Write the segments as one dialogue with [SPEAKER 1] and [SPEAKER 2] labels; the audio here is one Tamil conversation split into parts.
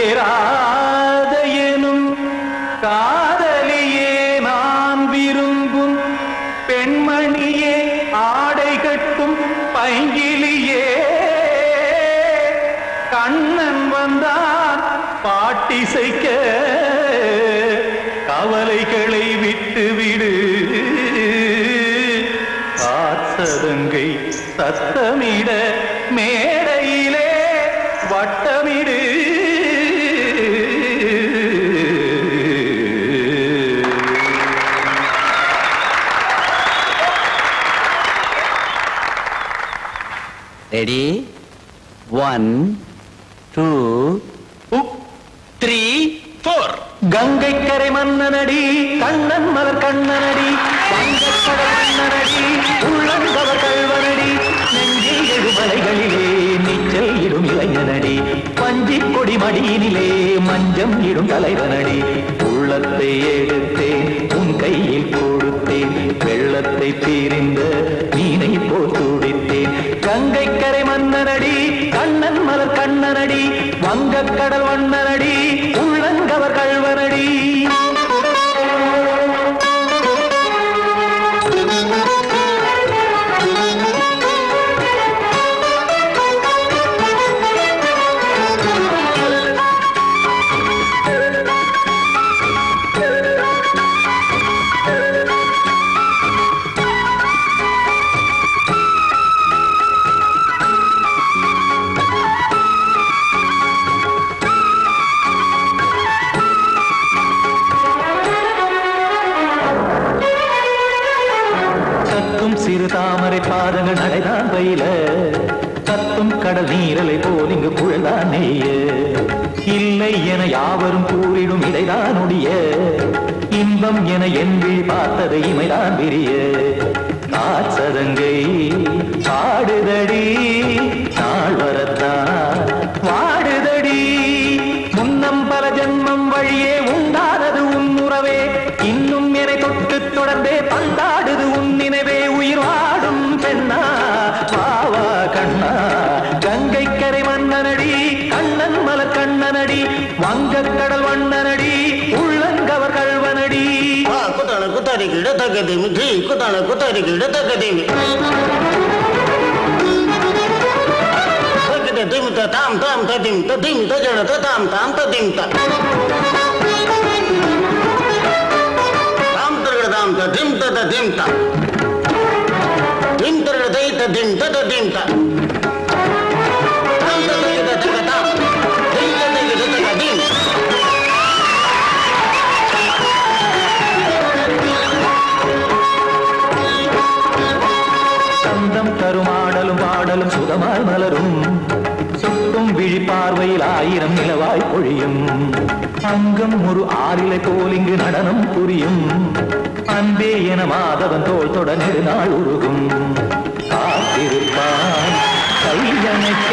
[SPEAKER 1] கண்மணியேராத எனும் காதலியே நான் விரும்பும் பெண்மணியே ஆடை கட்டும் பைங்கிலியே கண்ணன் வந்தான் பாட்டிசைக்க கவலைகளை விட்டுவிடு காத்ததங்கை சத்தமிட மேடையிலே வட்டமிடு
[SPEAKER 2] ரெடி 1 2 3 4
[SPEAKER 1] கங்கை கரை மன்னனடி கண்ணன் மலர் கண்ணனடி வங்கக்கடல் மன்னனடி உள்ளங்கவர் கல்வனடி நெஞ்சில் எழுமலைகளிலே நீச்சல் இடும் இளைஞனடி பஞ்சி கொடி மடியினிலே மஞ்சம் இடும் தலைவனடி உள்ளத்தை எடுத்தேன் உன் கையில் கொடுத்தேன் வெள்ளத்தை தீரிந்த மீனை போல் துடித்தேன் கங்கை கரை மன்னனடி கண்ணன் மலர் கண்ணனடி வங்கக்கடல் வண்ணனடி உள்ளங்கவர் கல்வனடி சிறு தாமரை பாதங்கள் நடைதான் பயில கத்தும் கடல் நீரலை போல் இங்கு புழல்தான் நெய்ய இல்லை என யாவரும் கூறிடும் இடைதான் ஒடிய இன்பம் என என் விழி பார்த்தது இமைதான் விரிய காச்சதங்கை பாடுதடி நாள் வரத்தான் வாடுதடி முன்னம் பல ஜென்மம் வழியே உண்டானது உன் உறவே இன்னும் என்னை தொட்டு தொடர்ந்தே பந்தாடுது உன் நினைவே உயிர் வாடும் பெண்ணா வாவா கண்ணா கங்கை கரை மன்னனடி கண்ணன் மலர் கண்ணனடி வங்கக்கடல் வண்ணனடி உள்ளங்கவர் கல்வனடி
[SPEAKER 3] குத்தான குத்தாரி கிட தகதேமி ஜி குத்தான குத்தாரி கிட தகதேமி திமித தாம் தாம் ததிம் ததிம் தஜட தாம் தாம் ததிம் தாம் தாம் ததிம் ததிம் தாம் திம் தரதை ததிம் ததிம் தாம் தாம் ததிம் ததிம் தாம் திம் ததிம் ததிம்
[SPEAKER 1] சந்தம் தருமாடலும் பாடலும் சுகமாய் மலரும் சுட்டும் விழி பார்வையில் ஆயிரம் நிலவாய் பொழியும் அங்கம் ஒரு ஆறிலை போல் இங்கு நடனம் புரியும் அன்பே என மாதவன் தோல் தொட நெடுநாள் உருகும் காத்திருப்பான் கையணைக்க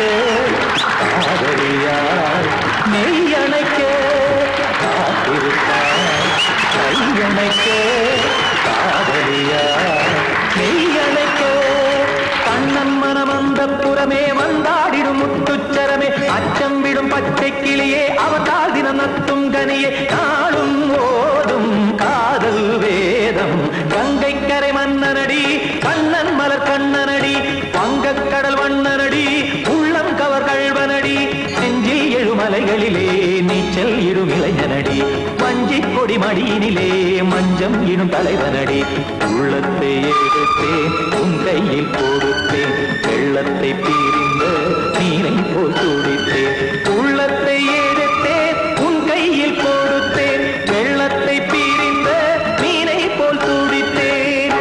[SPEAKER 1] காதலியார் நெய்யணைக்க காத்திருப்பான் கையணைக்க காதலியார் நெய்யணைக்க கண்ணன் மனம் அந்த புறமே வந்தாடிடும் முத்துச்சரமே அச்சம் விடும் பச்சை கிளியே அவதால் தினம் நத்தும் கனியே நாளும் ஓடும் காதல் வேதம் கங்கை கரை மன்னனடி கண்ணன் மலர் கண்ணனடி வங்கக்கடல் வண்ணனடி உள்ளம் கவர் கல்வனடி நெஞ்சில் எழுமலைகளிலே நீச்சல் இடும் இளைஞனடி வஞ்சி கொடி மடியினிலே மஞ்சம் இடும் தலைவனடி உள்ளத்தை எடுத்தேன் உன் கையில் கொடுத்தேன் வெள்ளத்தை பீரிந்த நீரை போல் துடித்தேன் உள்ளத்தை எடுத்தேன் உன் கையில் கொடுத்தேன் வெள்ளத்தை பீரிந்த மீனை போல் துடித்தேன்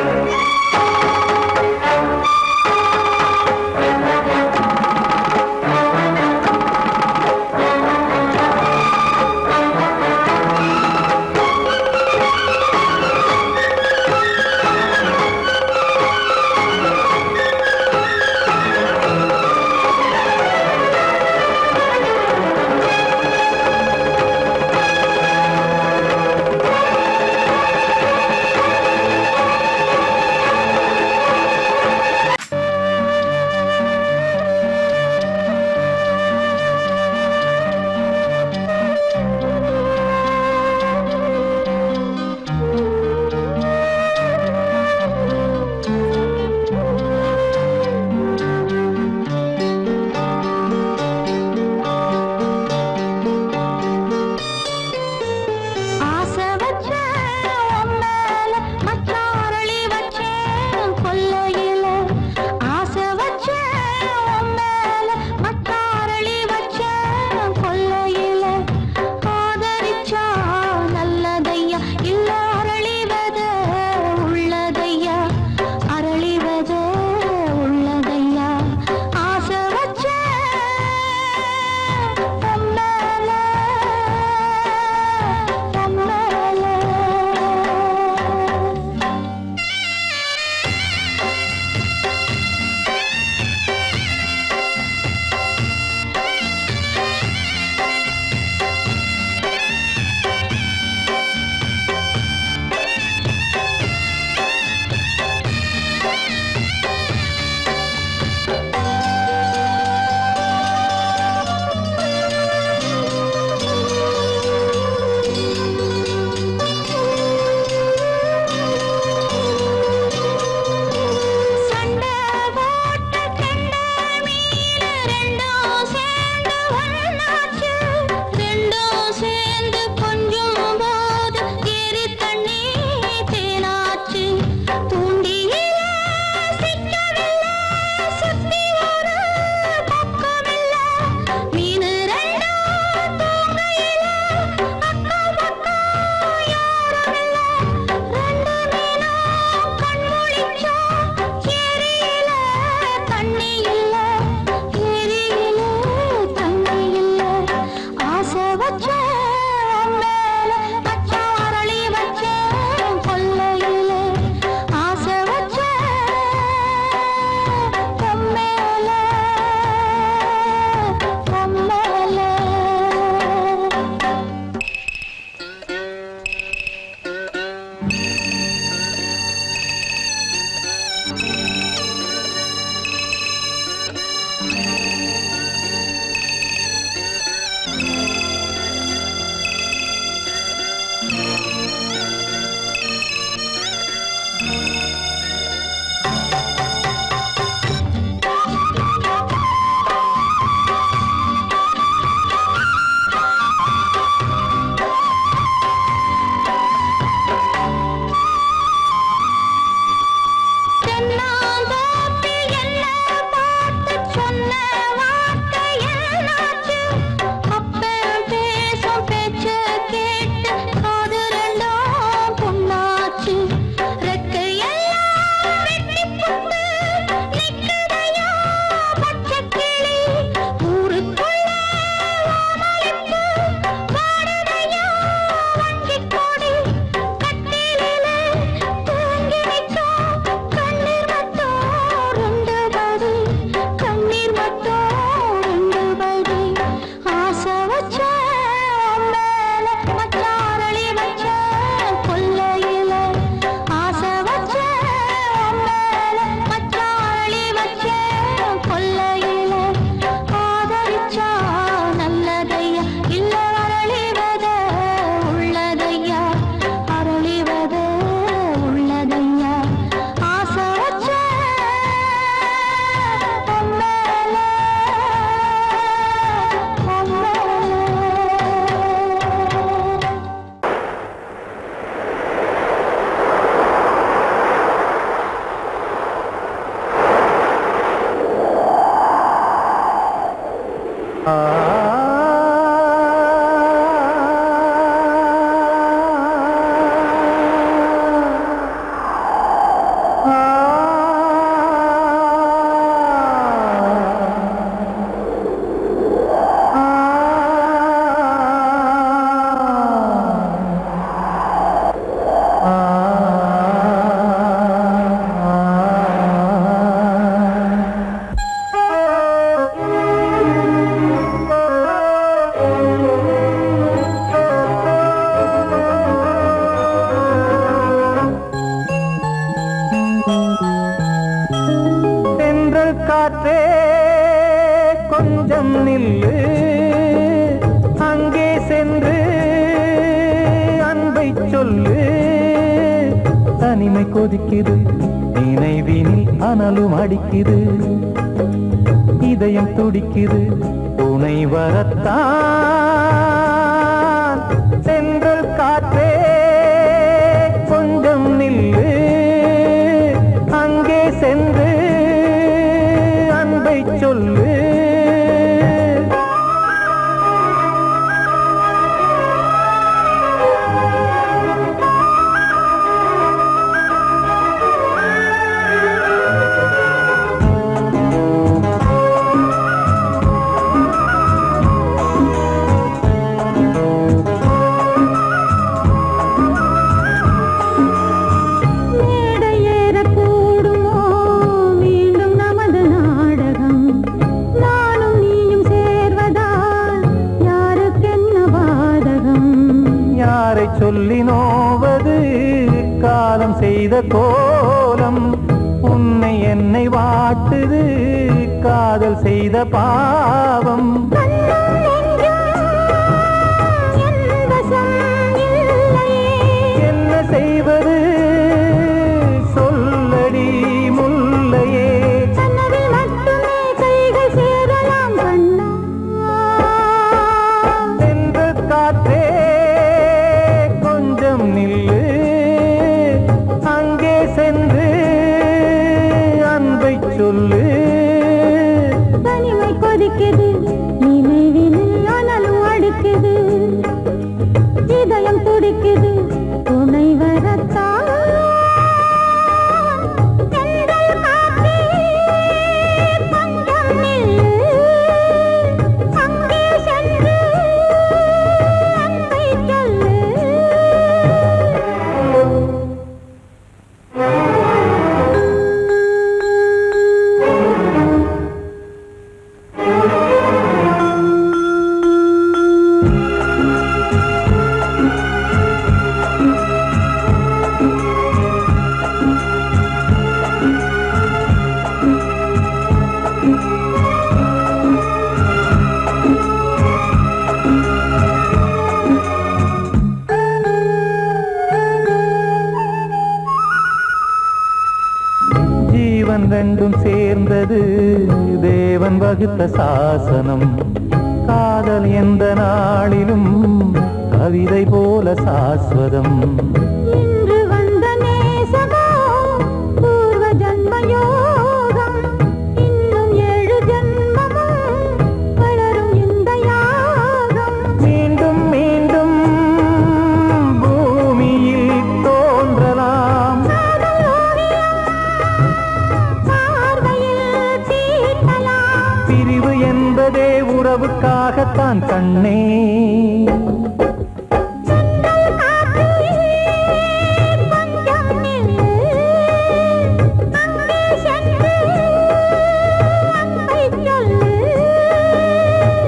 [SPEAKER 1] காற்றே கொஞ்சம் நில்லு, அங்கே சென்று அன்பை சொல்லு. தனிமை கொதிக்குது, நினைவினில் அனலும் அடிக்குது, இதயம் துடிக்குது, துணை வரத்தான். சென்றல் காற்றே கொஞ்சம் நில்லு, அங்கே சென்று சொல்லு. சொல்லி நோவது காலம் செய்த கோலம், உன்னை என்னை வாட்டுது காதல் செய்த பாவம். என்ன செய்வது சொல்லடி முல்லையே, சென்ற காற்றே நில்லு, அங்கே சென்று அன்பை சொல்லு.
[SPEAKER 4] தனிமை கொதிக்குது, நினைவினில் அனலும் அடிக்குது, இதயம் துடிக்குது, துணை வரத்தான்.
[SPEAKER 1] ரெண்டும் சேர்ந்தது தேவன் வகுத்த சாசனம். காதல் எந்த நாளிலும் கவிதை போல சாஸ்வதம்.
[SPEAKER 4] இன்று வந்த நேசமோ பூர்வ ஜன்ம யோகம், இன்னும் 7 ஜன்மமும் வளரும் இந்த யாகம்.
[SPEAKER 1] மீண்டும் மீண்டும் பூமியில் தோன்றலாம், பிரிவு என்பதே உறவுக்காகத்தான் கண்ணே.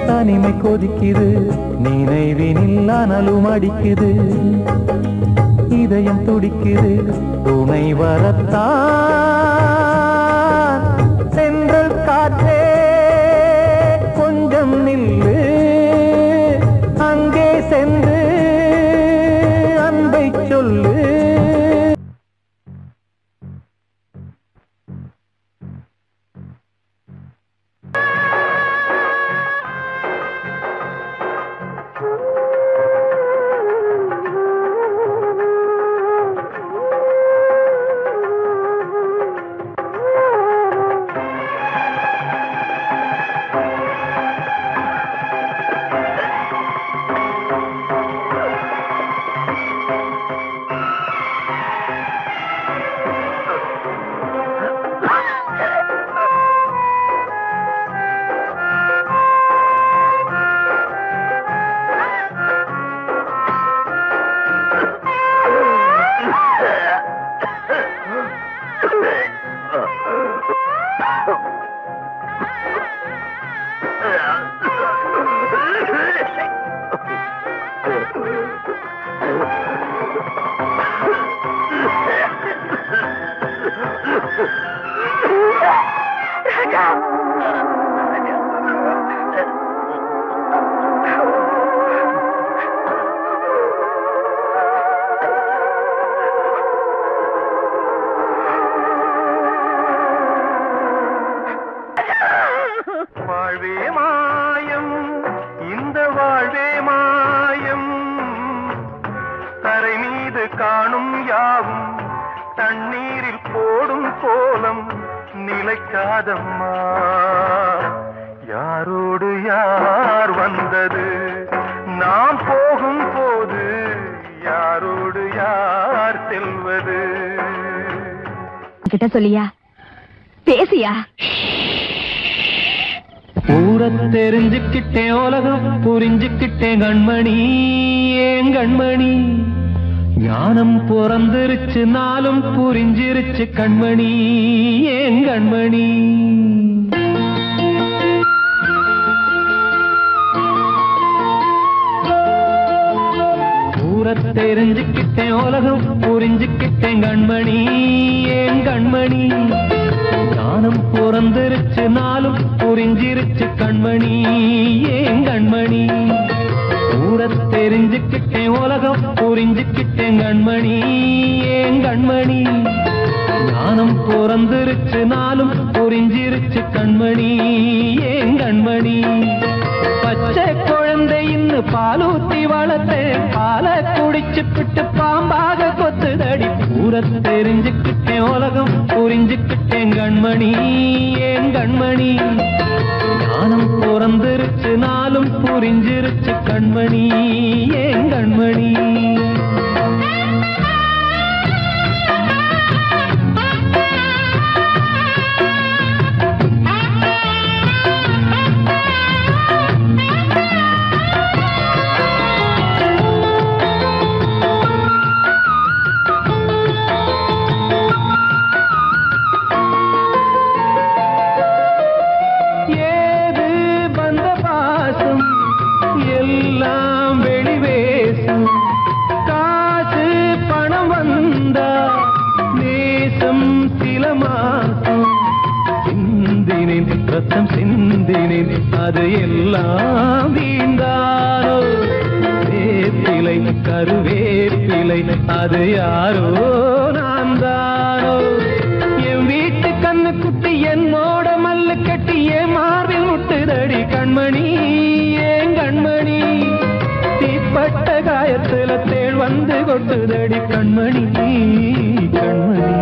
[SPEAKER 1] தனிமை கொதிக்குது, நினைவினில் அனலும் அடிக்குது, இதயம் துடிக்குது, துணை வரத்தான். சென்றல் காற்றே கொஞ்சம் நில்லு, அங்கே சென்று அன்பை சொல்லு.
[SPEAKER 5] வாழ்வே மாயம், இந்த வாழ்வே மாயம், கரை மீது காணும் யாவும் தண்ணீரில் போடும் கோலம் நிலைக்காதம்மா. யாரோடு யார் வந்தது நாம் போகும் போது, யாரோடு யார் செல்வது?
[SPEAKER 6] கிட்ட சொல்லியா, பேசியா?
[SPEAKER 1] ஊரை தெரிஞ்சுக்கிட்டேன், உலகம் புரிஞ்சுக்கிட்டேன் கண்மணி, ஏன் கண்மணி. ஞானம் பிறந்திருச்சு, நாளும் புரிஞ்சிருச்சு கண்மணி, ஏன் கண்மணி. ஊரை தெரிஞ்சுக்கிட்டேன், உலகம் புரிஞ்சுக்கிட்டேன் கண்மணி, ஏன் கண்மணி. ஞானம் பிறந்திருச்சு, நாளும் புரிஞ்சிருச்சு கண்மணி, ஏன் கண்மணி. ஊரை தெரிஞ்சுக்கிட்டேன், உலகம் புரிஞ்சுக்கிட்டேன் கண்மணி, ஏன் கண்மணி. ஞானம் பிறந்திருச்சு, நாளும் புரிஞ்சிருச்சு கண்மணி, ஏன் கண்மணி. பச்சை குழந்தை இன்னும் பாலூத்தி வளர்த்தேன், பாலை குடிச்சு பிட்டு பாம்பாக கொத்துதடி. ஊரை தெரிஞ்சுக்கிட்டேன், உலகம் புரிஞ்சுக்கிட்டேன் கண்மணி, ஏன் கண்மணி. ஞானம் பிறந்திருச்சு, நாளும் புரிஞ்சிருச்சு கண்மணி, ஏன் கண்மணி. ரத்தம் சிந்தினேன், அது எல்லாம் வீண்டாரோ. வேப்பிலை கருவேப்பிலை, அது யாரோ நான் தானோ. என் வீட்டு கண்ணு குட்டி என்னோட மல்லு கட்டி என் மார்பில் முட்டுதடி கண்மணி, ஏன் கண்மணி. தீப்பட்ட காயத்துல தேள் வந்து கொட்டுதடி கண்மணி, கண்மணி.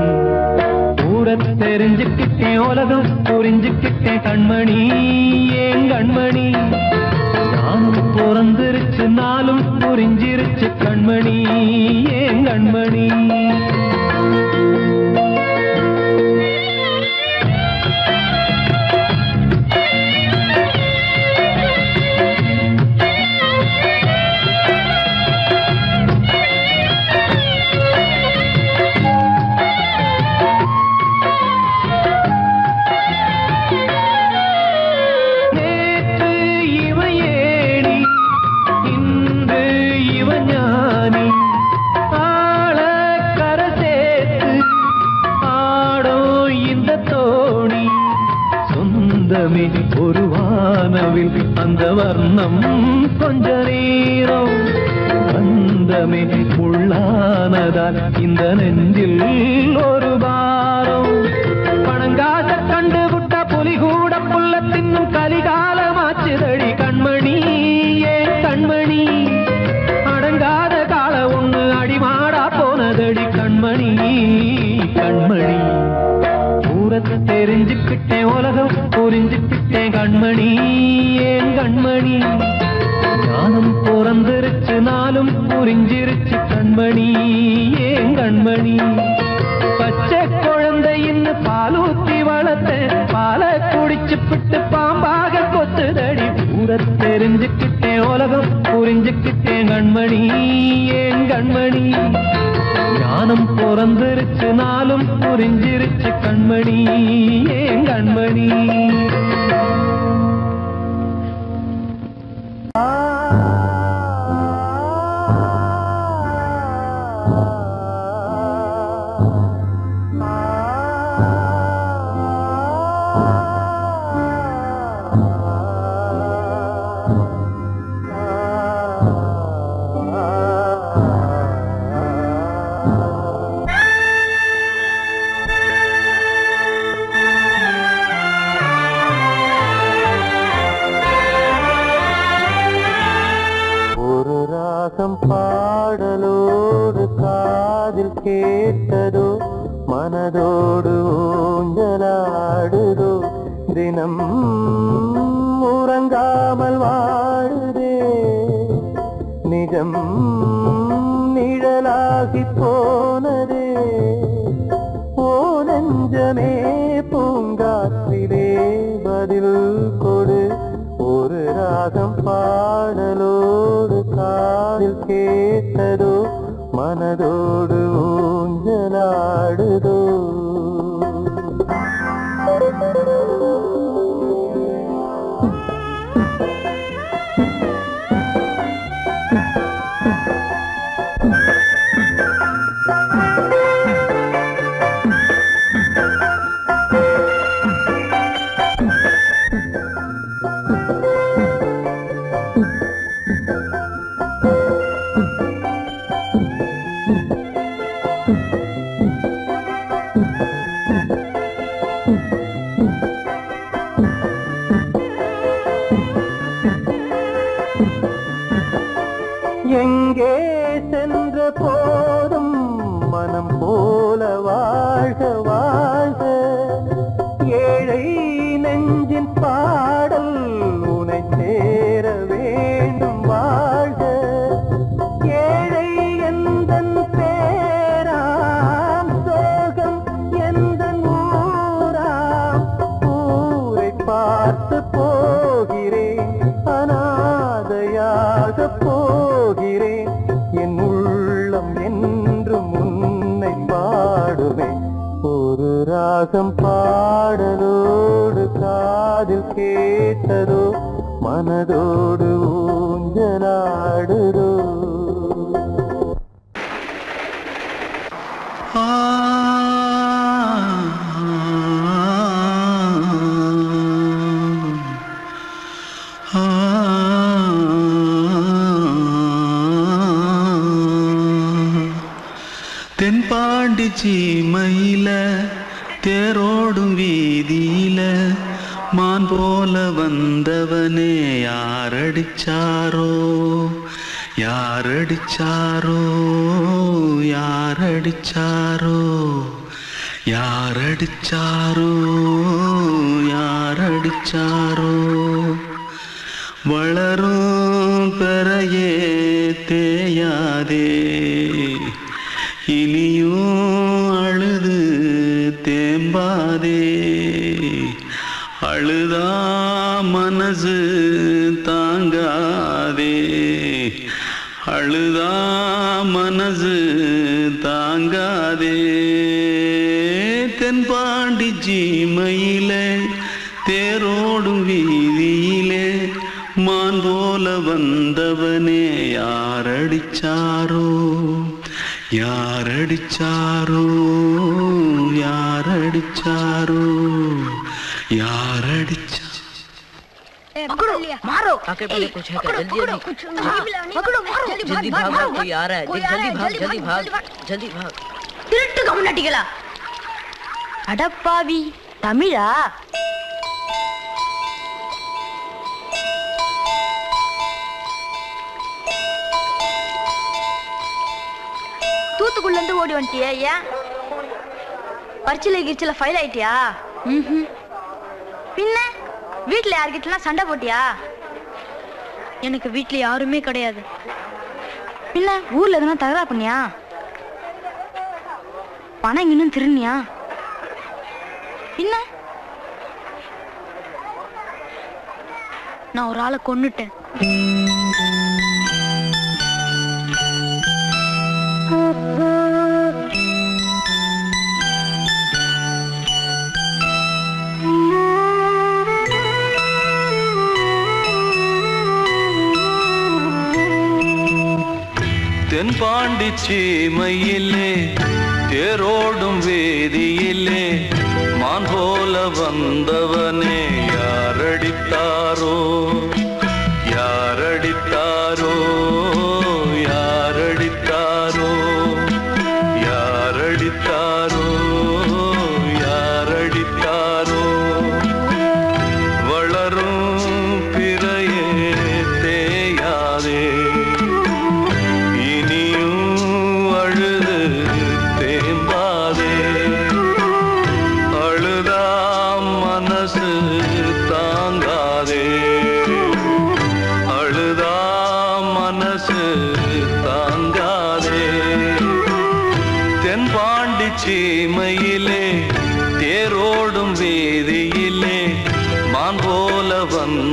[SPEAKER 1] ஊரை தெரிஞ்சுக்கிட்டேன், உலகம் புரிஞ்சுக்கிட்டேன் கண்மணி, ஏன் கண்மணி. ஞானம் பிறந்திருச்சு, நாளும் புரிஞ்சிருச்சு கண்மணி, ஏன் கண்மணி. ஒரு வானவில் அந்த வர்ணம் கொஞ்ச நேரம் வந்தமே உள்ளானதால் இந்த நெஞ்சில் ஒரு பாரம். பணங்காச கண்டு விட்ட புலி கூட புல்ல தின்னும் கலிகாலமாச்சுதடி கண்மணி, ஏன் கண்மணி. அடங்காத கால ஒண்ணு அடிமாடா போனதடி கண்மணி, கண்மணி. ஊரை தெரிஞ்சுக்கிட்டேன், உலகம் புரிஞ்சுக்கிட்டேன் கண்மணி, ஏன் கண்மணி. ஞானம் பிறந்திருச்சு, நாளும் புரிஞ்சிருச்சு கண்மணி, ஏன் கண்மணி. பச்சை குழந்தை இன்னும் பாலூத்தி வளர்த்தேன், பாலை குடிச்சு பிட்டு பாம்பாக கொத்துதடி. ஊரை தெரிஞ்சுக்கிட்டேன், உலகம் புரிஞ்சுக்கிட்டேன் கண்மணி, ஏன் கண்மணி. ஞானம் பிறந்திருச்சு, நாளும் புரிஞ்சிருச்சு கண்மணி, ஏன் கண்மணி.
[SPEAKER 5] கேட்டதோ மனதோடு ஊஞ்சலாடுதோ தினம் உறங்காமல் வாழுதே நிஜம் நிழலாகி போனதே ஓ நெஞ்சமே பூங்காற்றிலே பதில் கொடு ஒரு ராகம் பாடலோடு காதில் கேட்டதோ மனதோடு ஊஞ்சலாடுதோ எங்கே சென்ற போதும் மனம் போல வாழ்க வாழ்க ஏழை நெஞ்சின் பாடல் உனை சேர வேண்டும் வாழ்க ஏழை எந்தன் பேராம் சோகம் எந்தன் ஊராம் ஊரை பார்த்து போகிறேன் அநாதையாக போகிறேன் என் உள்ளம் என்றும் உன்னை பாடுவேன் ஒரு ராகம் பாடலோடு காதில் கேட்டதோ மனதோடு ஊஞ்சலாடுதோ
[SPEAKER 7] தென்பாண்டி சீமையில தேரோடும் வீதியில மான் போல வந்தவனே யாரடிச்சாரோ யாரடிச்சாரோ யாரடிச்சாரோ யாரடிச்சாரோ யாரடிச்சாரோ வளரும் பெறையே தேயாதே இனியும் அழுது தேம்பாதே அழுதா மனசு தாங்காதே அழுதா மனசு தாங்காதே தென்பாண்டி சீமையிலே தேரோடும் வீதியிலே மான் போல வந்தவனே யாரடிச்சாரோ யாரடிச்சாரோ யாரடிச்சாரோ यारडिचा
[SPEAKER 6] पकड़ो मारो
[SPEAKER 8] आके पहले कुछ है क्या जल्दी
[SPEAKER 6] पकड़ो मारो
[SPEAKER 8] जल्दी भाग कोई आ रहा है जल्दी भाग
[SPEAKER 6] திருட்டு கம்யூனிட்டிகளா அடப்பாவி தமிழா தூத்துக்குள்ள இருந்து ஓடி வந்துட்டியா ஏன் பரிச்சையில கிரிச்சல ஃபைல் ஆயிட்டியா பின்ன வீட்டுல யார்கிட்டலாம் சண்டை போட்டியா எனக்கு வீட்டுல யாருமே கிடையாது பின்ன ஊர்ல எதுனா தகராறு பண்ணியா பணம் இன்னும் திருநியா பின்ன நான் ஒரு ஆளை கொன்னுட்டேன்
[SPEAKER 7] தென்பாண்டி சீமையிலே தேரோடும் வேதியிலே மான் போல வந்தவனே யாரடித்தாரோ யாரடித்தாரோ யாரடித்தாரோ யாரடித்தாரோ யாரடித்தாரோ வளரும் பிறையே தேயாதே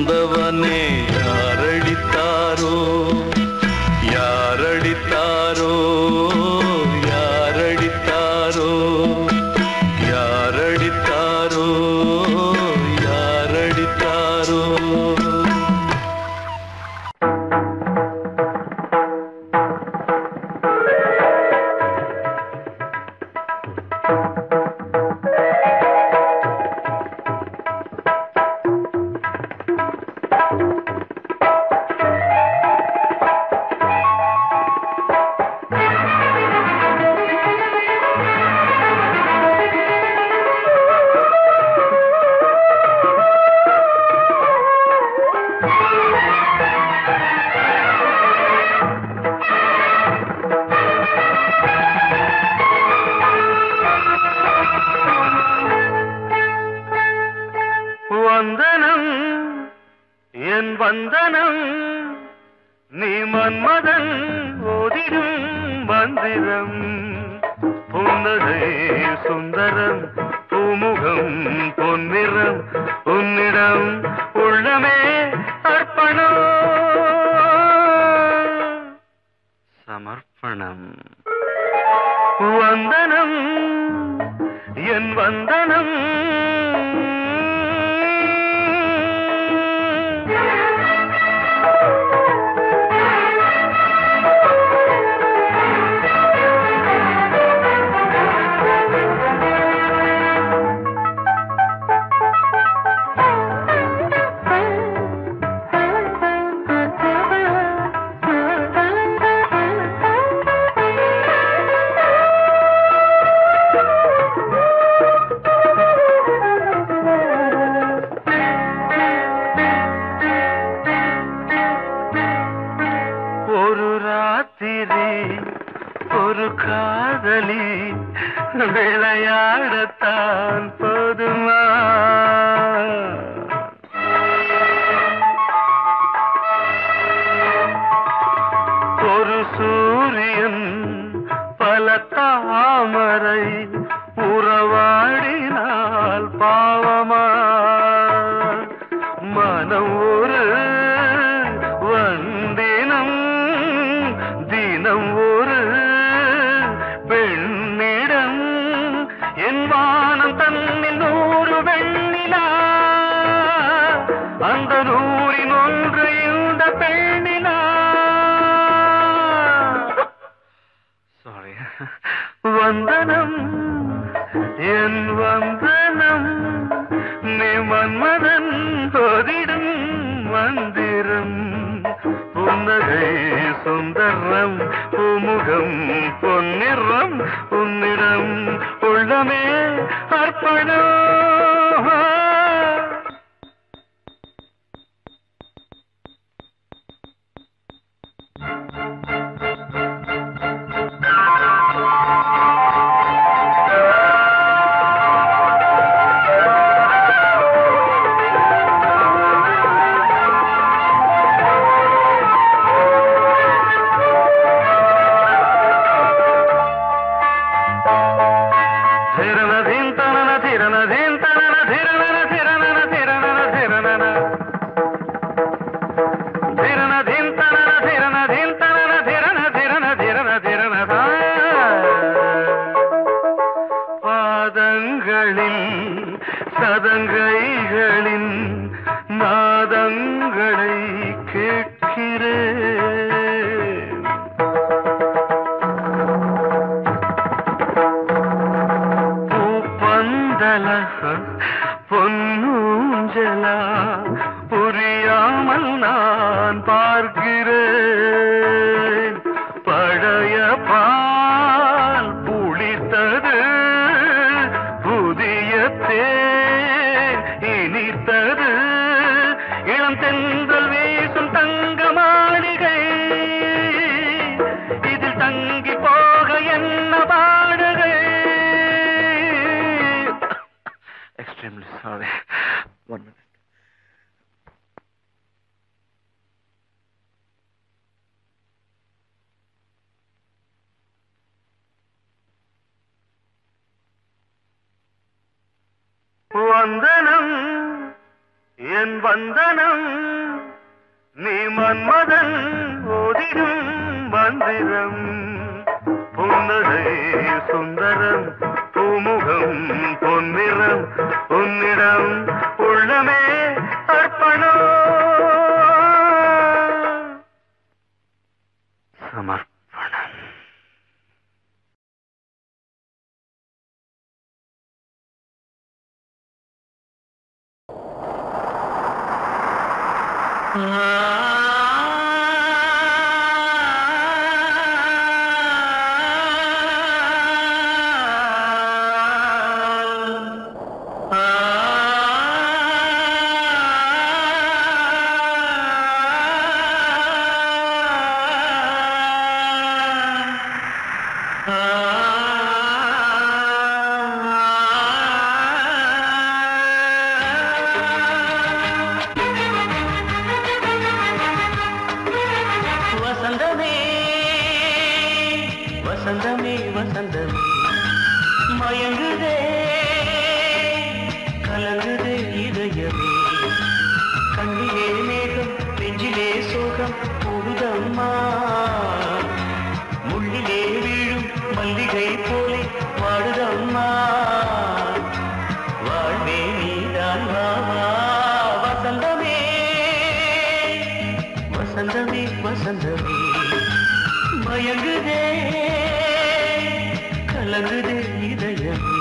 [SPEAKER 7] வந்தவனே யாரடித்தாரோ யாரடித்தாரோ யாரடித்தாரோ யாரடித்தாரோ யாரடித்தாரோ வந்தனம் என் வந்தனம் நீ மன்மதன் ஓதிடும் மந்திரம் புன்னகை சுந்தரம் பூமுகம் பொன்னிறம் உன்னிடம் உள்ளமே அர்ப்பணம் சமர்ப்பணம் வந்தனம் என் வந்தனம் ஒரு காதலி விளையாடத்தான் போதுமா ஒரு சூரியன் பல தாமரை உறவாடினால் பாவமா மனம் ஒரு வந்தினம் தினம் ஒரு பெண்ணிடம் என் வானம் தன்னில் 100 வெண்ணிலா அந்த 100இன் ஒன்று இந்த பெண்ணிலா சாரி வந்தனம் என் வந்தனம் நீ மன்மதன் ஓதிடும் மந்திரம் புன்னகை சுந்தரம் பூமுகம் பொன்னிறம் உன்னிடம் உள்ளமே அர்ப்பணம் சதங்கைகளின் நாதங்களை கேட்கிறேன் பூப்பந்தல பொன்னூஞ்சலா புரியாமல் நான் பார்க்கிறேன் பழைய பால் புளித்தது புதிய தேன் இனித்தது இளம் தென்றல் வீசும் தங்க மாளிகை இதில் தங்கி போக என்ன பாடுகை எக்ஸ்ட்ரீம்லி சாரி 1 minute வந்தனம் என் வந்தனம் நீ மன்மதன் ஓதிடும் மந்திரம் புன்னகை சுந்தரம் பூமுகம் பொன்னிறம் உன்னிடம் உள்ளமே அர்ப்பணம் சமர்ப்பணம்.
[SPEAKER 5] வசந்தமே வசந்தமே மயங்குதே கலங்குதே இதயமே கண்ணிலே மேகம் நெஞ்சிலே சோகம் கூடுதம்மா முள்ளிலே வீழும் மல்லிகை போலே வாடுதம்மா வாழ்வே நீதான் வாவா வசந்தமே வசந்தமே வசந்தமே மயங்குதே கலங்குதே இதயமே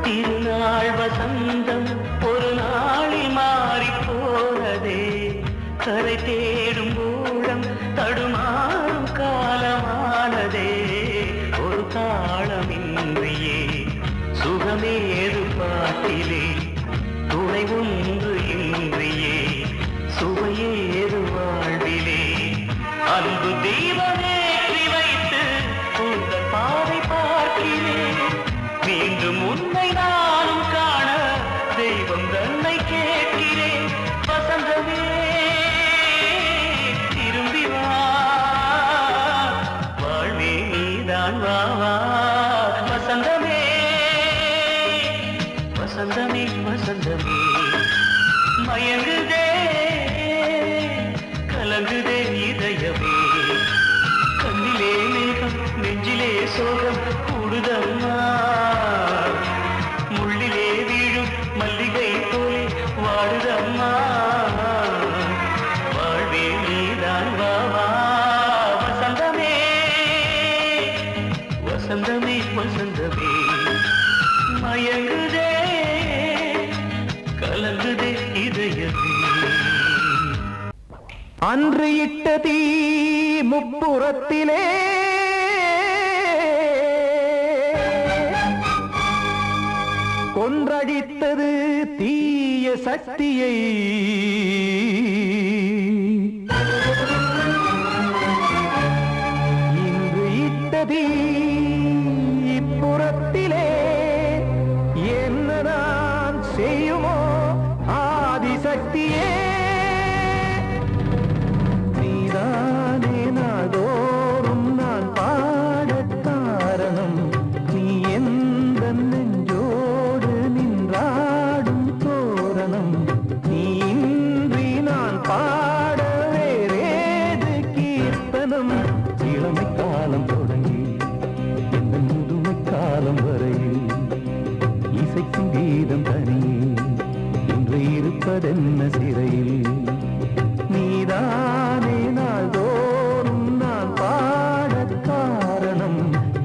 [SPEAKER 5] திருநாள் வசந்தம் ஒரு நாளில் மாறி போனதே கரை தேடும் ஊழம் தடுமாறும் காலமானதே ஒரு தாளமின்றியே சுகமேது பாட்டிலே துணை ஒன்று இன்றியே சுவையேது வாழ்விலே அன்பு தீபமேற்றி வைத்து உங்கள் பாதை பார்க்கிறேன் மீண்டும் உன்னை நானும் காண தெய்வம் தன்னை கேட்கிறேன் வசந்தமே திரும்பி வா வாழ்வே நீதான் வா வா வசந்தமே வசந்தமே வசந்தமே மயங்குதே கலங்குதே இதயமே கண்ணிலே மேகம் நெஞ்சிலே சோகம் கூடுதம்மா முள்ளிலே வீழும் மல்லிகை போலே வாடுதம்மா வாழ்வே நீதான் வா வா வசந்தமே வசந்தமே வசந்தமே மயங்குதே கலங்குதே இதயமே
[SPEAKER 1] அன்று இட்ட தீ முப்புறத்திலே கொன்றடித்தது தீய சக்தியை இன்று இட்ட தீ இப்புறத்திலே என்னதான் செய்யுமோ ஆதிசக்தியே நீதானே நாள்தோறும் நான் பாடக் காரணம் நீ எந்த நெஞ்சோடு நின்றாடும் தோரணம் நீ இன்றி நான் பாட வேறேது கீர்த்தனம் இளமை காலம் தொடங்கி எந்த முதுமை காலம் வரையில் இசைக்கும் கீதம் தனியே இன்று இருப்பதென்ன சிறையில் நீதானே நாள்தோறும் நான் பாடக் காரணம்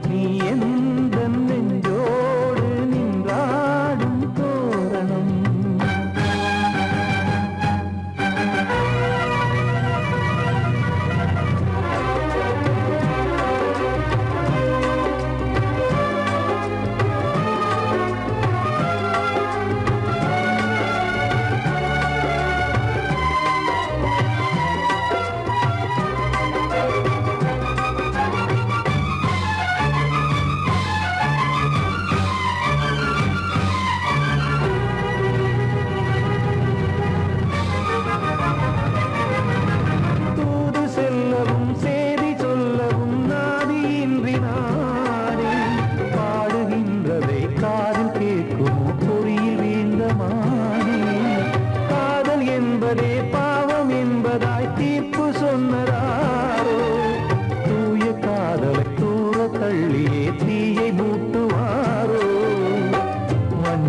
[SPEAKER 1] நீ எந்த நெஞ்சோடு நின்றாடும் தோரணம்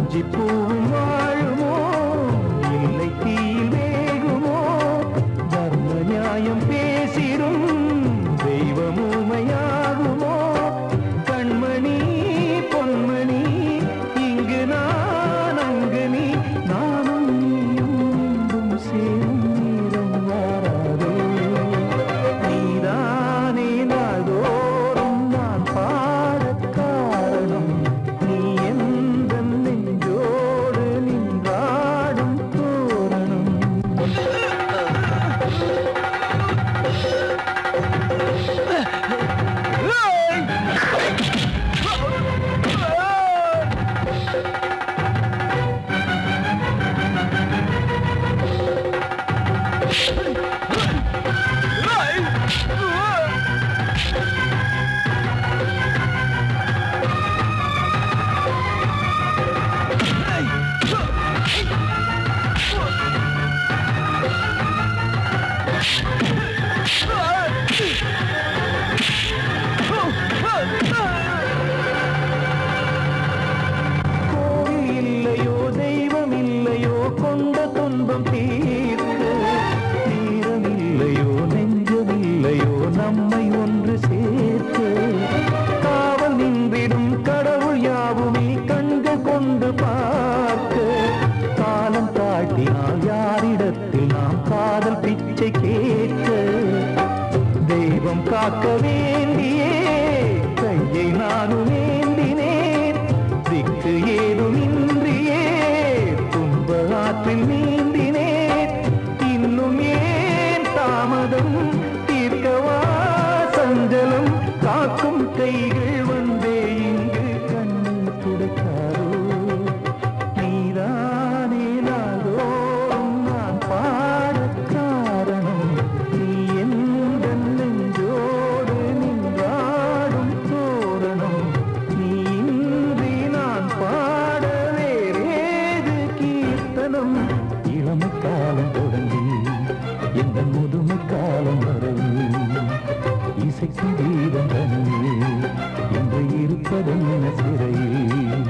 [SPEAKER 1] வஞ்சி பூவும் வாழுமோ இல்லை தீயில் வேகுமோ தர்ம நியாயம் பேசிடும் தெய்வம் ஊமையாகுமோ கண்மணி பொன்மணி இங்கு நான் அங்கு நீ நானும் நீயும் மீண்டும் சேரும் நேரம் வாராதே நீதானே நாள்தோறும் நான் பாடக் காரணம் நீ எந்த நெஞ்சோடு நின்றாடும் தோரணம் கோவில் இல்லையோ தெய்வம் இல்லையோ கொண்ட துன்பம் தீர்க்க நேரம் இல்லையோ நெஞ்சம் இல்லையோ நம்மை ஒன்று சேர்க்க காவல் நின்றிடும் கடவுள் யாவுமே கண்கள் கொண்டு பார்க்க காலம் காட்டினால் யாரிடத்தில் நாம் காதல் பிச்சை கேட்க தெய்வம் காக்க வேண்டியே கையை நானும் ஏந்தினேன் திக்கு ஏதும் இன்றியே துன்ப ஆற்றில் நீந்தினேன் இன்னும் ஏன் தாமதம் தீர்க்கவா சஞ்சலம் காக்கும் கைகள் வந்தே இங்கு கண்ணீர் துடைக்காதோ நீதானே நாள்தோறும் நான் பாடக் காரணம் நீ எந்த நெஞ்சோடு நின்றாடும் தோரணம் நீ இன்றி நான் பாட வேறேது கீர்த்தனம் இளமை காலம் தொடங்கி எந்த முதுமை காலம் வரை இசைக்கு தீபம் தனியே என்று இருப்பதென்ன சிறையில்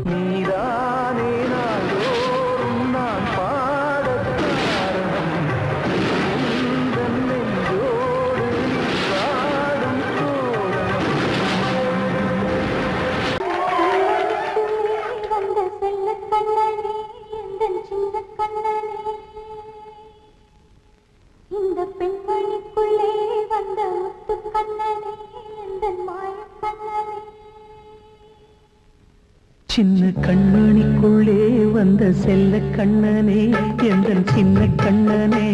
[SPEAKER 1] நீதானே நாள்தோறும் நான் பாடக் காரணம் எந்த நெஞ்சோடு நின்றாடும் தோரணம்
[SPEAKER 4] வந்த செல்ல கண்ணனே எந்தன் சின்ன கண்ணனே இந்த பெண்மணிக்குள்ளே வந்த முத்து கண்ணனே எந்தன் மாய கண்ணனே
[SPEAKER 1] சின்ன கண்மணிக்குள்ளே வந்த செல்ல கண்ணனே எந்தன் சின்ன கண்ணனே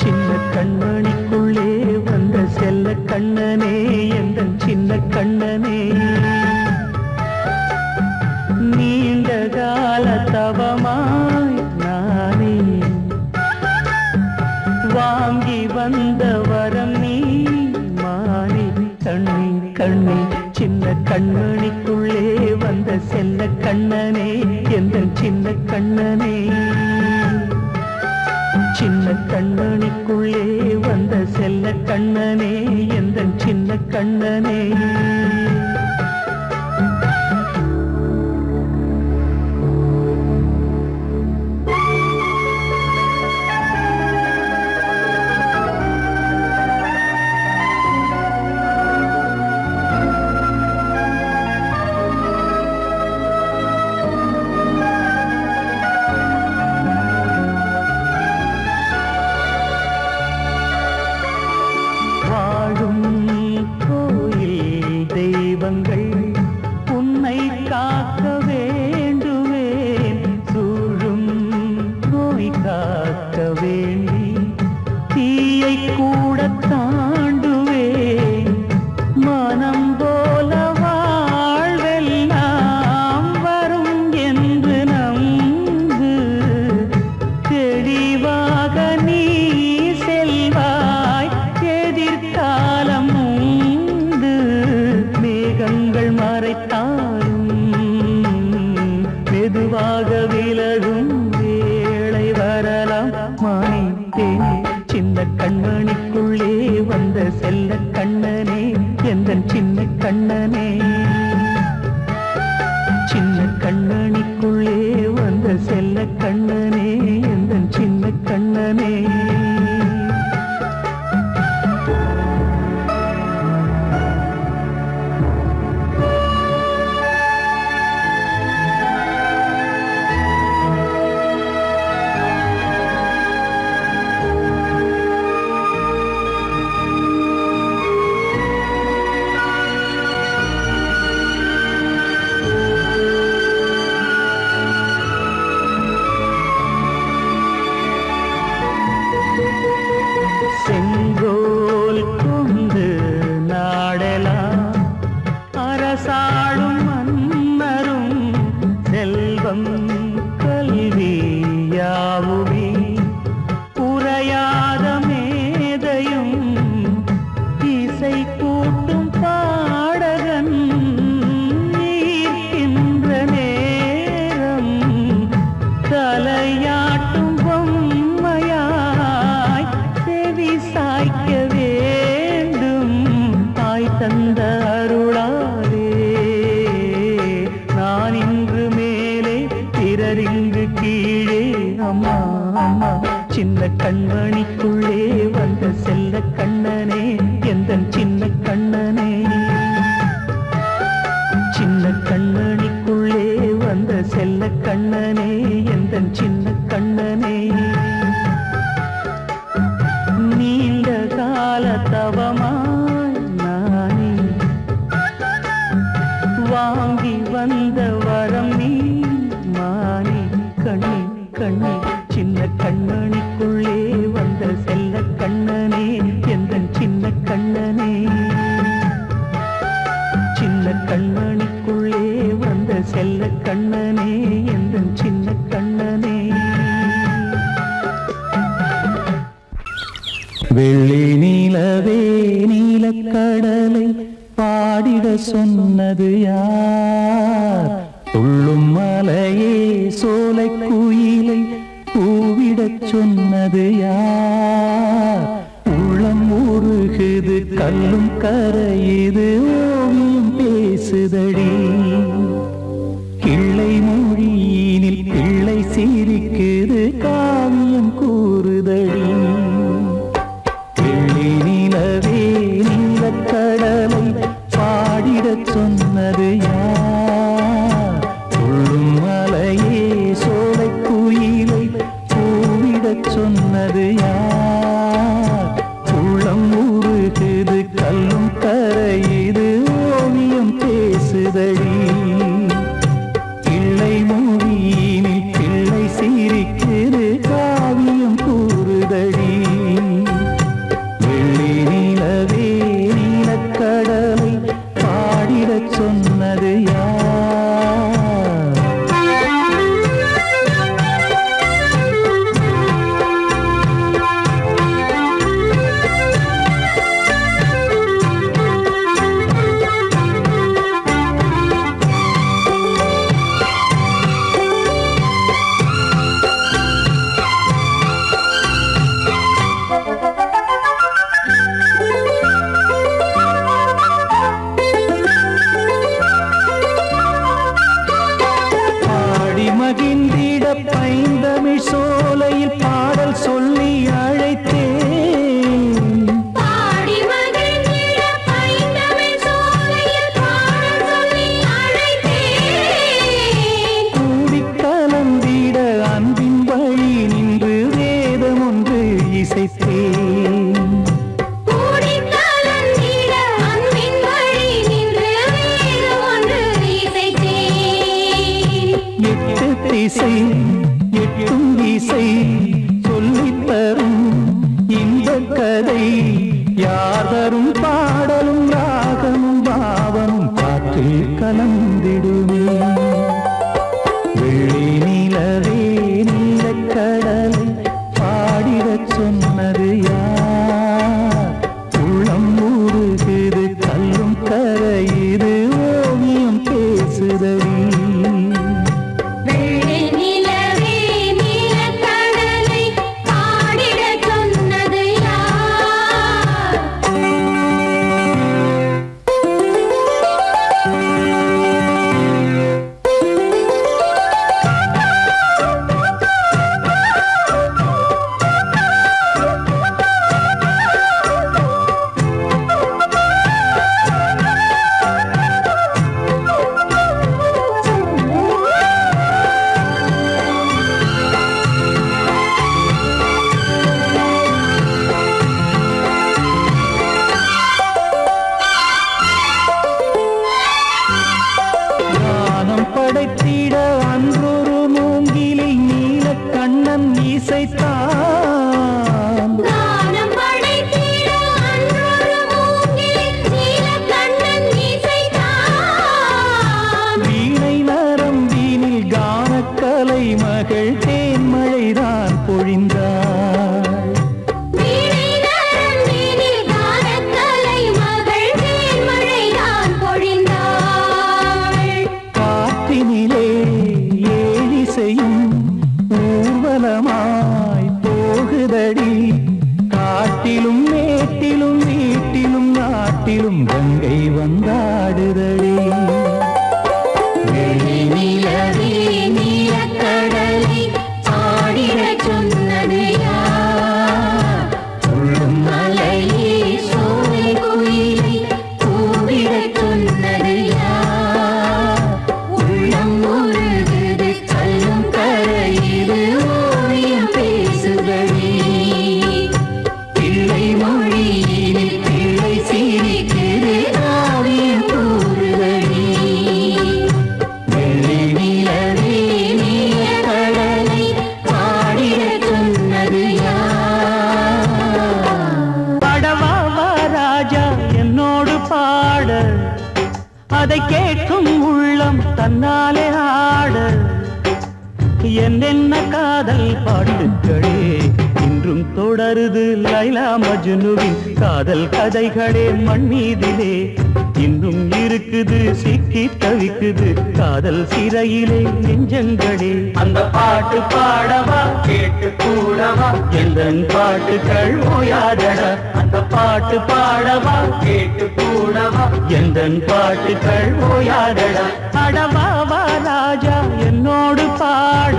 [SPEAKER 1] சின்ன கண்மணிக்குள்ளே வந்த செல்ல கண்ணனே எந்தன் சின்ன கண்ணனே நீண்ட கால தவமாய் நானே வாங்கி வந்த வரம் நீ மாறி கண்ணி கண்ணி சின்ன கண்மணிக்குள்ளே வந்த செல்ல கண்ணனே எந்தன் சின்ன கண்ணனே சின்ன கண்மணிக்குள்ளே வந்த செல்ல கண்ணனே எந்தன் சின்ன கண்ணனே வாழும் கோயில் தெய்வங்கள்
[SPEAKER 5] கவனித்தேனே சின்ன கண்மணிக்குள்ளே வந்த செல்ல கண்ணனே எந்தன் சின்ன கண்ணனே சின்ன கண்ணனிக்குள்ளே வந்த செல்ல கண்ணனே எந்தன் சின்ன கண்ணனே செங்கோல் கொண்டு நாடலாம் அரசாளும் மன்னரும் செல்வம் கல்வி யாவுமே உரையாத மேதையும் இசை கூட்டும் பாடகன் ஈர்க்கின்ற நேரம் தலையாட்டும் பொம்மையாய் செவி சாய்க்க வேண்டும் தாய் தந்த அருளாலே நான் இன்று மேலே பிறரிங்கு கீழே அம்மா அம்மா சின்ன கண்மணிக்குள்ளே வந்த செல்ல கண்ணனே எந்தன் சின்ன கண்ணனே சின்ன கண்ணனிக்குள்ளே வந்த செல்ல கண்ணனே எந்தன் சின்ன கண்ணனே நீண்ட கால தவமாய் நானே வாங்கி வந்த வரம் நீ மானே கண்ணே கண்ணே சின்ன கண்ணனிக்குள்ளே வந்த செல்ல கண்ணனே எந்தன் சின்ன கண்ணனே சின்ன கண்ணனிக்குள்ளே வந்த செல்ல கண்ணனே எந்தன் சின்ன கண்ணனே வெள்ளி நீலவே நீலக்கடலை பாடிட சொன்னது யார் துள்ளும் மலையே சோலை குயிலை பூவிடச் சொன்னது யார் உள்ளம் உருகுது கல்லும் கரையுது ஓவியம் பேசுதடி கிள்ளை மொழியினில் பிள்ளை சிரிக்குது காவியம் கூறுதடி வெள்ளி நிலவே நீலக்கடலை பாடிடச் சொன்னது யார் துள்ளும் மலையே சோலை குயிலை பூவிடச் சொன்னது யார் உள்ளம் உருகுது கல்லும் கரையுது ஓவியம் பேசுதடி கிள்ளை மொழியினில் பிள்ளை சிரிக்குது காவியம் கூறுதடி வெள்ளி நிலவே நீலக்கடலை பாடிடச் சொன்னது யார் மகிழ்ந்திட பைந்தமிழ் சோலையில் பாடல் சொல்லி அழைத்தேன்
[SPEAKER 4] பாடி மகிழ்ந்திட பைந்தமிழ் சோலையில் பாடல் சொல்லி அழைத்தேன்
[SPEAKER 5] கூடிக் கலந்திட அன்பின் வழி நின்று வேதம் ஒன்று இசைத்தேன்
[SPEAKER 4] கூடிக் கலந்திட அன்பின் வழி நின்று வேதம் ஒன்று இசைத்தேன்
[SPEAKER 5] எட்டு திசை எட்டும் திசை சொல்லித் தரும் இந்த கதை யாதரும் பாடலும் ராகமும் பாவமும் காற்றில் கலந்திடுமே வெள்ளி நிலவே நீலக்கடலை பாடிடச் சொன்னது யார் உள்ளம் உருகுது கல்லும் கரையுது ஓவியம் பேசுதடி
[SPEAKER 4] வெள்ளி நிலவே நீலக்கடலை பாடிடச்
[SPEAKER 5] காட்டிலும் மேட்டிலும் வீட்டிலும் நாட்டிலும் கங்கை வந்தாடுதடி
[SPEAKER 9] வெள்ளி நிலவே நீலக்கடலை ஆடிடச் சொன்னது யார்? துள்ளும் மலையே சோலை குயிலை கூவிடச் சொன்னது யார்? உள்ளம் உருகுது கல்லும் கரையுது ஓவியம் பேசுதடி பிள்ளை மொழியினில் பிள்ளை சிரிக்குது ஓவியம் கூறுதடி வெள்ளி நிலவே நீலக்கடலை ஆடிடச் சொன்னது யார்?
[SPEAKER 5] பாடவா வா ராஜா என்னோடு பாட அதை கேட்கும் உள்ளம் தன்னாலே ஆட என்னென்ன காதல் பாட்டுக்களே இன்றும் தொடருது லைலா மஜ்னுவின் காதல் கதைகளே மண் மீதிலே இன்னும் இருக்குது சிக்கி தவிக்குது காதல் சிறையிலே நெஞ்சங்களே அந்த பாட்டு பாடவா கேட்டு கூடவா எந்தன் பாட்டுகள் ஓயாதடா அந்த பாட்டு பாடவா கேட்டு கூடவா எந்தன் பாட்டுகள் ஓயாதடா அடவா வா ராஜா என்னோடு பாட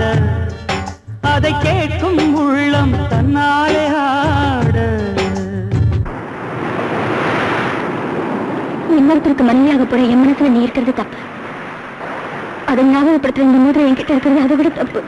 [SPEAKER 5] அதை கேட்கும் உள்ளம் தன்னாலே ஆட
[SPEAKER 6] இன்னொருத்தருக்கு மனைவியாக போற என் மனசுல நீ இருக்கிறது தப்பு அதை ஞாபகப்படுத்துற இந்த மோதிரம் என்கிட்ட இருக்கிறது அதை விட தப்பு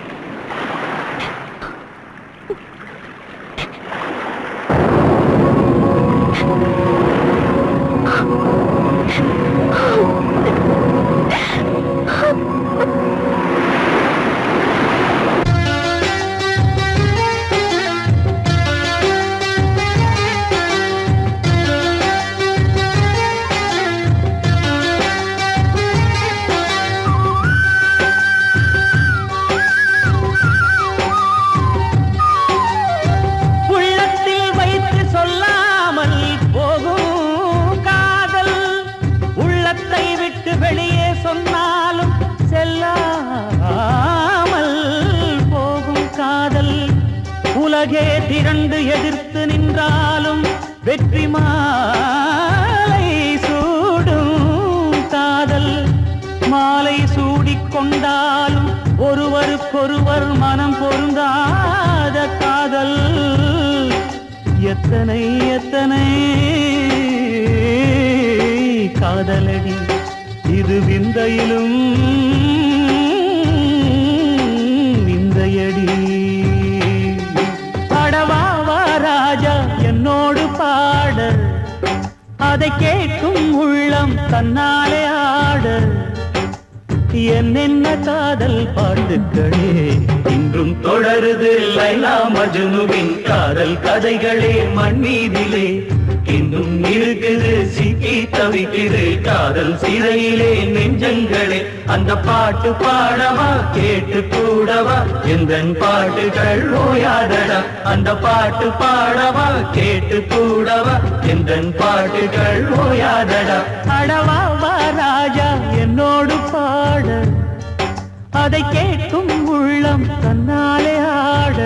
[SPEAKER 5] வெளியே சொன்னாலும் செல்லாமல் போகும் காதல் உலகே திரண்டு எதிர்த்து நின்றாலும் வெற்றி மாலை சூடும் காதல் மாலை சூடிக்கொண்டாலும் ஒருவருக்கொருவர் மனம் பொருந்தாத காதல் எத்தனை எத்தனை காதலடி இது விந்தையிலும் விந்தையடி பாடவா வா ராஜா என்னோடு பாட அதை கேட்கும் உள்ளம் தன்னாலே ஆட என்னென்ன காதல் பாட்டுக்களே இன்றும் தொடருது லைலா மஜ்னுவின் காதல் கதைகளே மண் மீதிலே இன்னும் இருக்குது சிக்கி தவிக்குது காதல் சிறையிலே நெஞ்சங்களே அந்த பாட்டு பாடவா கேட்டு கூடவா எந்தன் பாட்டுகள் ஓயாதடா அந்த பாட்டு பாடவா கேட்டு கூடவா எந்தன் பாட்டுகள் ஓயாதடா அடவா வா ராஜா என்னோடு பாட அதை கேட்கும் உள்ளம் தன்னாலே ஆட